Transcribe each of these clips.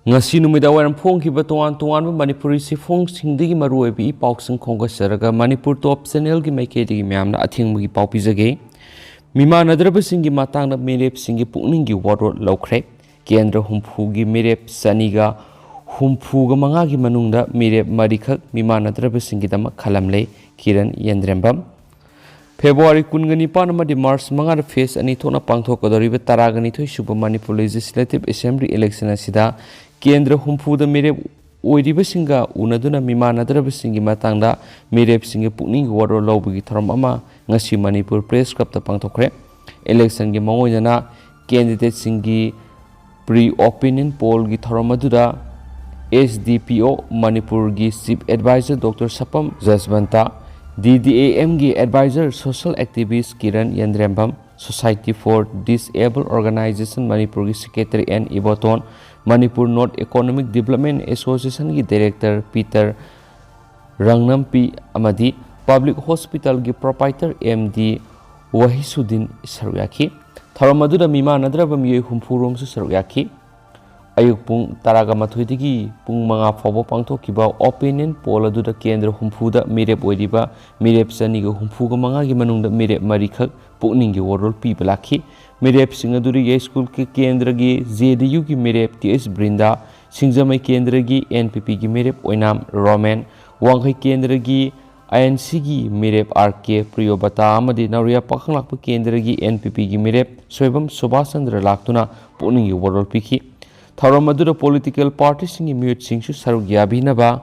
ngasi numida waram phongkiba tongan tongan Manipuri sifong singdigi maruoibi pausing khongasaraga Manipur top channel gi maikedi gi myamna athingmugi paupizage Mimanadraba singi matangna Mirep singi Pukning gi warod lawkhre Kendra humpu gi Mirep saniga humpu ga manga gi manungda Mirep marikhak Mimanadraba singi dama Khallamle Kiran Yendrembam February kungani panamadi March manga phase ani thona pangthokadoriba taragani thoi suba Manipur Legislative Assembly election asida Kendra humpu da Mirep oiriba singa unaduna Mimanadraba singi matangda Mirep singi Pukning gi warod lawbagi thoram ama ngasi Manipur Press Club ta pangthokre election gi mangoina candidate singi pre-opinion poll gi thoramadura SDPO Manipur gi Chief Advisor Dr. Sapam Jasbanta DDAM gi Advisor Social Activist Kiran Yendrembam Society for Disabled Organization Manipur gi Secretary and Iboton Manipur North Economic Development Association gi Director Peter Rangnampi amadi Public Hospital gi Proprietor MD Wahisuddin Saruyaki Tharamadura Mimanadraba miyoi humpurom su Saruyaki ayuk pung taraga mathoidigi pung manga phobo pangthokiba opinion poll aduda kendra humpuda Mirep oiriba Mirep saniga humpuga manga gi manungda Mirep marikhak Pukning gi warol pi balaki Mirep singaduri ye school ki kendra gi JDU gi Mirep Th.Brinda singjamai kendra gi NPP gi Mirep oinam Roman wanghai kendra gi INC gi Mirep RK Priyobata amadi Nauria phaklakle kendra gi NPP gi Mirep Soibam Subhasandra laktuna Pukning gi warol piki Tharamadura political party singi mute singsu saruk yabinaba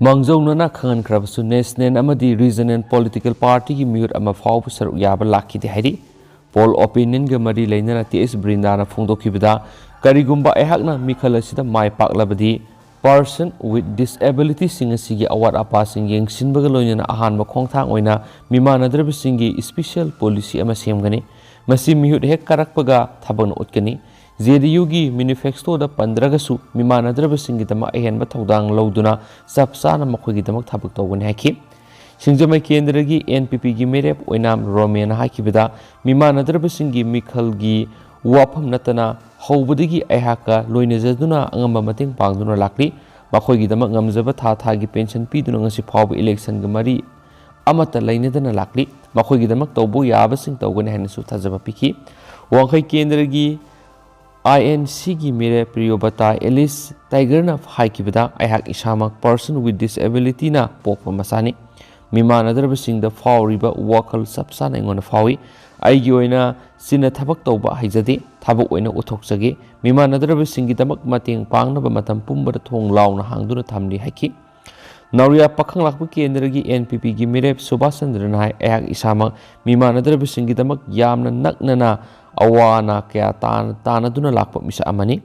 mangjaunana khangan krabasu national amadi regional political party gi mute ama fawbu saruk yaba lakide hari poll opinion ga mari leinana Th.Brinda na phongdokibada karigumba ehakna mikhala sida mai paklabadi person with disability singasigi awat apa sing yengsinbaga loinana ahanba khongthang oina Mimanadraba singi special policy ama semgani masi mihut hek karakpaga thabana utkani JDU gi manifesto da 15 su Mimanadraba singi dama ahenba thodang lawduna sapsana makhogi damak thabak tawgani haki singjamai kendra gi NPP gi Mirep oinam Roman hakibada Mimanadraba singi mikhal gi wafam natana hawbadagi ahaka loinajaduna angamba mating pangduna lakli makhogi damak ngamjaba tha gi pension piduna ngasi phawba election ga mari amata lainadana lakli makhogi damak tawbu yaba sing tawgani hanasu thajaba piki wanghai kendra gi INC gi Mirep Priyobata Alice Tiger na haikibada ayhak isamak person with disability na pokpa masani Mimanadraba singda fawriba wakal sapsana ingona fawi aigi oina sina thabak tawba haijade thabak oina uthokjage Mimanadraba singi damak mateng pangnaba matam pumbada thong launa hangduna thamni haiki Nauria phaklakle kendra gi NPP gi Mirep Subhasandra na ayhak isamak Mimanadraba singi damak yamna naknana awana kaya tanaduna lakpa misa amani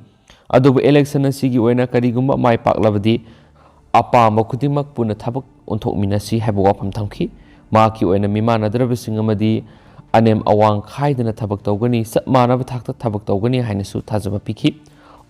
adubu election asigi oina karigumba mai paklabadi apamba khudimak puna thabak onthokminasi haiba wafam thamki maki oina Mimanadraba singamadi anem awang khaidana thabak tawgani sapmanaba thakta thabak tawgani hainasu thajaba piki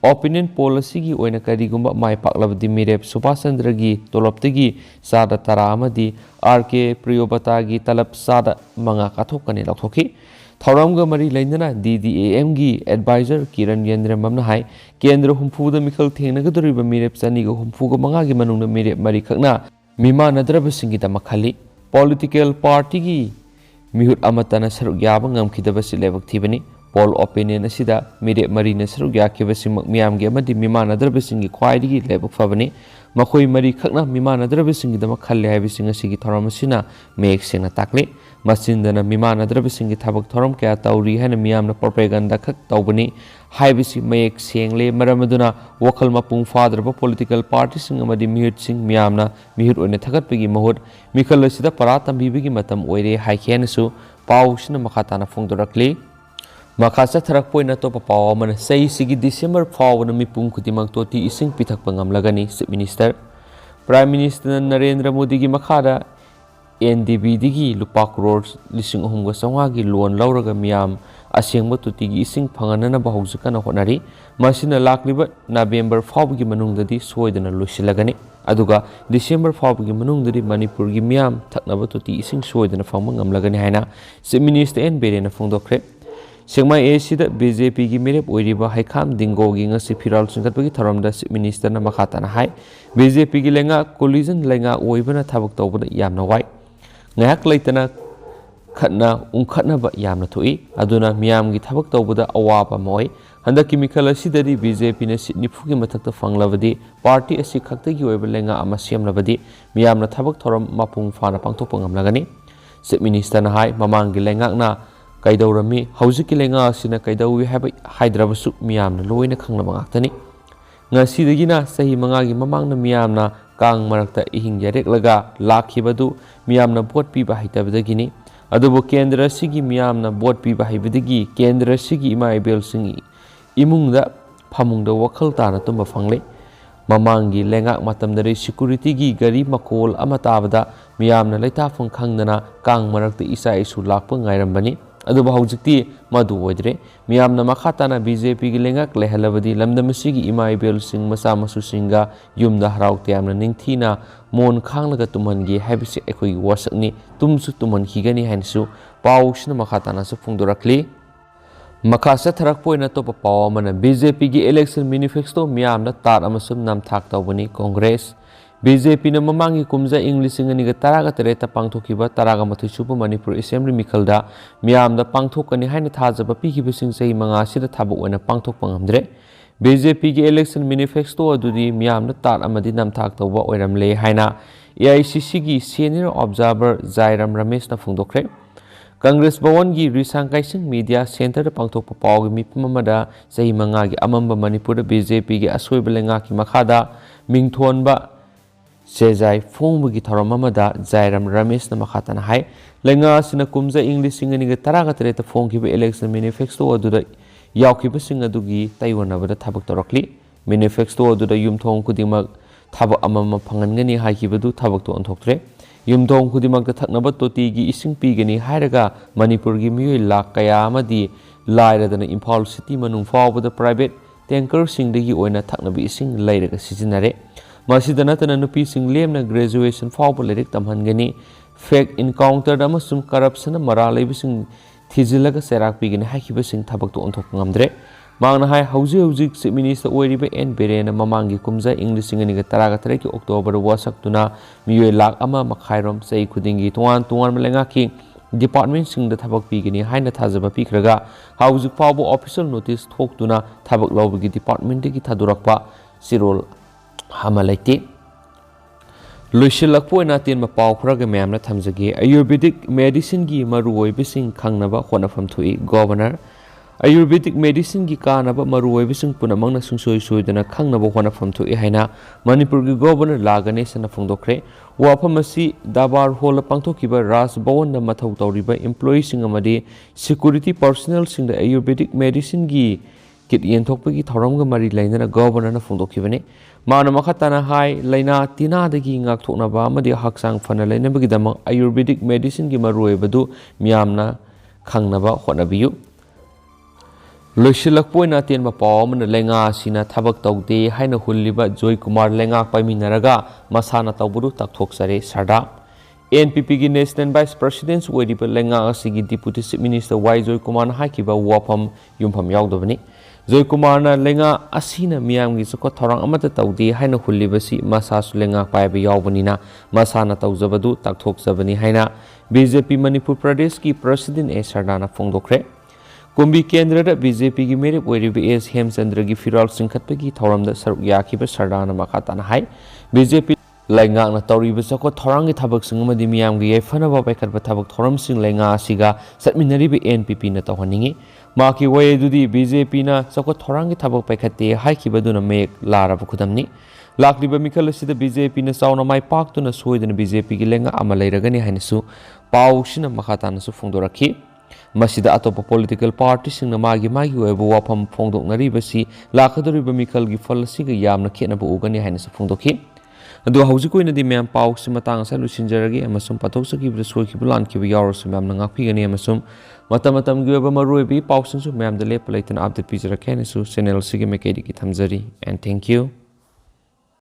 opinion policy gi oina karigumba mai paklabadi Mirep Subhasandra gi toloptagi sada tara amadi RK Priyobata gi talap sada manga kathokani lakthoki Thauramga mari lainana DDAM gi advisor Kiran Yendrembamna hai kendra humpuda mikhal thengnagadoriba Mirep saniga humpuga manga gi manungna Mirep mari khakna Mimanadraba singi damakhali political party gi mihut amatana saruk yaba ngamkhidaba silebak thibani poll opinion asida Mirep mari na saruk yakhiba simak miyam gi amadi Mimanadraba singi khwaidigi lebak fabani makhoi mari khakna Mimanadraba singi damakhalle haibi singa sigi thoramasina mek sengna takle masindana Mimanadraba singi thabak thoram kaya tauri hana miyamna propaganda khak tawbani haibisi mayek sengle maramaduna wakal mapung fadraba political party singa madi mihut sing miyamna mihut oina thagatpagi mahut mikhal asida paratam bibigi matam oire haikhenasu pausina makhatana phongdorakle makasa tharak poina to papaw man sei sigi December fawna mipung khudimak toti ising pithak pangamlagani Chief Minister Prime Minister Narendra Modi gi makhada NDB digi lupa crore 3,300 gi loan lauraga miyam asengba tutigi ising phanganana bahawjukana honari masina lakliba November fawgi manungdadi soidana loisilagani aduga December fawgi manungdadi Manipur gi miyam thaknaba tuti ising soidana phangma ngamlagani haina Chief Minister N Berena phongdokre Sengmai Asia BJP gi Mirep oiriba haikam dingo gi ngasi firal singkatbagi tharamda Chief Minister na makhatana hai BJP gi lenga collision lenga oibana thabak tawbada yamna wai ngayak leitana khakna ungkhatna ba yamna thui aduna miyam gi thabak tawbada awaba moi handa chemical asidari BJP na nifu gi mathakta fanglabadi party asi khakta gi oiba lenga ama semlabadi miyamna thabak thoram mapung fana pangthok pangamlagani Chief Minister na hai mamang gi lenga na Kaidawrami hauzik lenga asina kaidawi haidrabasu miyamna loina khanglaba ngaktani ngasidagina sahi mangagi mamangna miyamna kang marakta ihing yareklaga lakhibadu miyamna vote piba haitabadagini adubo kendra sigi miyamna vote piba haibadagi kendra sigi imaibel singi imungda phamungda wakhal tana tumba fangle mamangi lenga matamdari security gi gari makol ama tabada miyamna leitafang khangdana kang marakta isa isu lakpa ngairambani aduba haujikti madu oidre miyamna makhatana BJP gi lengak lehalabadi lamdamasigi imaibel sing masa masu singa yumda haraukte amna ningthina mon khanglaga tumangi habisi ekoi wasakni tumsu tuman higani hansu pausna makhatana su phungdorakli makasa tharak poina to paw mana BJP gi election manifesto miyamna tar amasum namthak tawbani Congress BJP na mamangi kumza English singaniga taraga tereta pangthokiba taraga mathusupa Manipur Assembly mikalda miyamda pangthokani haina thajaba pikiba sing sei manga sida thabuk oina pangthok pangamdre BJP gi election manifesto adudi miyamna tar amadi namthak tawba oiramle haina AICC gi senior observer Jairam Ramesh na phungdokre Congress Bhawan gi Risangkai Sing Media Center da pangthokpa paw gi mipamada sei manga gi amamba Manipur da BJP gi asoiba lenga ki makhada mingthonba Sejai Fongbagi Thoramamada Jairam Ramesh na makhatana hai lenga sina kumza English singaniga taraga tereta fongkiba election manifesto aduda yaukiba sing adugi taiwanabada thabak torakli manifesto aduda yumthong kudimag thabak amama phangangani haikibadu thabak to anthoktre yumthong kudimak ta thaknaba toti gi ising pigani hairaga Manipur gi miyoi lak kaya amadi lairadana Imphal city manung fawbada private tanker singdagi oina thaknabi ising lairaga sijinare Masidana tana nupi sing lemna graduation fawba lirik tamhangani fake encounter amasum corruption mara leibising thijilaga serak pigani hakiba sing thabak to onthok ngamdre mangna hai hauji Chief Minister oiriba N Berena mamangi kumza English singaniga taraga tareki October wasaktuna miyoi lak ama makhairom sei khudingi tuan malenga ki department sing da thabak pigani haina thajaba pikraga hauji fawba official notice thoktuna thabak lawbagi department gi thadurakpa sirol Hamalaiti Lushilakpo na tin mapaw khraga mayamna thamjagi Ayurvedic medicine gi maruoi bising khangnaba khonafam thui governor Ayurvedic medicine gi kanaba maruoi bising punamangna sungsoi soidana khangnaba khonafam thui haina Manipur gi governor lagane sana phongdokre waphamasi dabar hol pangthokiba Raj Bhawan na mathau tawriba employees sing amadi security personnel sing da Ayurvedic medicine gi kit yenthokpagi thoramga mari lainana governor na phongdokhibani Mana makhatana hai laina tina dagi ngak thoknaba amadi haksang fana lainabagi damang Ayurvedic medicine gi maruoibadu miyamna khangnaba honabiyu Loishilakpoina ten mapaw amana lenga sina thabak tawde haina hulliba Joy Kumar lenga paiminaraga masana tawburu takthokjare sarda NPP gi National Vice President oiriba lenga asigi Deputy Chief Minister Y Joy Kumar hakiba wafam yumpham yaudabani Joy Kumar na lenga asina miyam gi soko thorang amata tawdi haina hullibasi masa su lenga paiba yawbanina masana tawjabadu takthokjabani haina BJP Manipur Pradesh ki President A Sardana phongdokre Kumbi Kendra da BJP gi Mirep oiriba S Hemchandra gi firal singkhatpagi thoramda saruk yakiba Sardana makhatana hai BJP lenga na tawriba soko thorang gi thabak singmadi miyam gi yaifanaba paikhatba thabak thoram sing lenga asiga satminariba NPP na tawhaningi Maki way dudi BJP na soko thorangi thabak paikhatte haikibaduna mek laraba khudamni lakliba mikal asida BJP na sauna mai paktuna soidana BJP gi lenga ama leiragani hainasu pausina makhatana su phongdorakhi masida atopa political party singna magi oiba wafam phongdoknari basi lakhadoriba mikal gi falasiga yamna khenaba ugani hainasu phongdokhi adu haujikoina di mem paw simatang sa lusinjaragi amasum patoksaki bra soikibu lankibu yawrasu mem na ngakpigani amasum matam gi oiba maruibi paw singsu mem da lepa leitana update pijara khenesu channel sigi mekedi ki thamjari and thank you